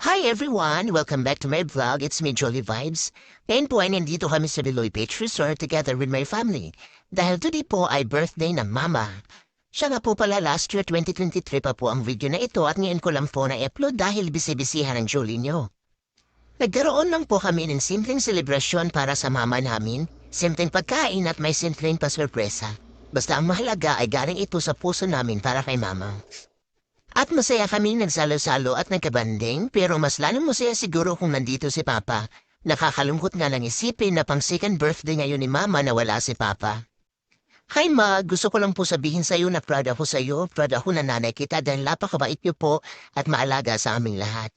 Hi everyone! Welcome back to my vlog. It's me, Jolly Vibes. Ngayon po ay nandito kami sa Biloy Beach Resort together with my family. Dahil today po ay birthday ng mama. Siya nga po pala last year 2023 pa po ang video na ito at ngayon ko lang po na-upload dahil bisibisihan ng Jolie nyo. Nagkaroon lang po kami ng simpleng selebrasyon para sa mama namin, simpleng pagkain at may simpleng pasurpresa. Basta ang mahalaga ay galing ito sa puso namin para kay mama. At masaya kami nagsalo-salo at nagkabanding pero mas lalong masaya siguro kung nandito si Papa. Nakakalungkot nga lang isipin na pang second birthday ngayon ni Mama na wala si Papa. Hi Ma, gusto ko lang po sabihin sa iyo na proud ako sa iyo, proud ako na nanay kita dahil napakabait niyo po at maalaga sa aming lahat.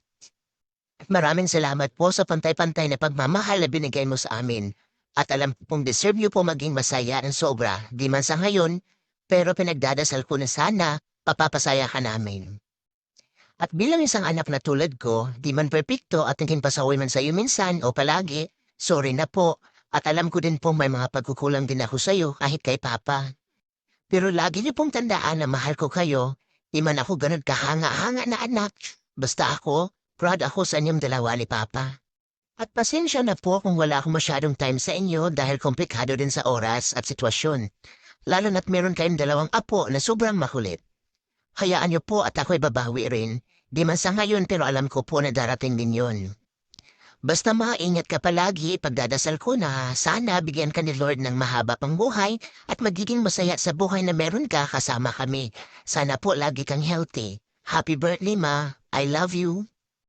At maraming salamat po sa pantay-pantay na pagmamahal na binigay mo sa amin. At alam ko pong deserve niyo po maging masaya ng sobra, di man sa ngayon, pero pinagdadasal ko na sana papapasaya ka namin. At bilang isang anak na tulad ko, di man perpekto at naging pasaway man sa iyo minsan o palagi, sorry na po. At alam ko din pong may mga pagkukulang din ako sa iyo kahit kay Papa. Pero lagi niyo pong tandaan na mahal ko kayo, di man ako ganun kahanga-hanga na anak. Basta ako, proud ako sa inyong dalawa ni Papa. At pasensya na po kung wala akong masyadong time sa inyo dahil komplikado din sa oras at sitwasyon. Lalo na't meron kayong dalawang apo na sobrang makulit. Hayaan niyo po at ako'y babawi rin. Di man sa ngayon pero alam ko po na darating din yun. Basta maingat ka palagi, pagdadasal ko na sana bigyan ka ni Lord ng mahaba pang buhay at magiging masaya sa buhay na meron ka kasama kami. Sana po lagi kang healthy. Happy birthday Ma, I love you.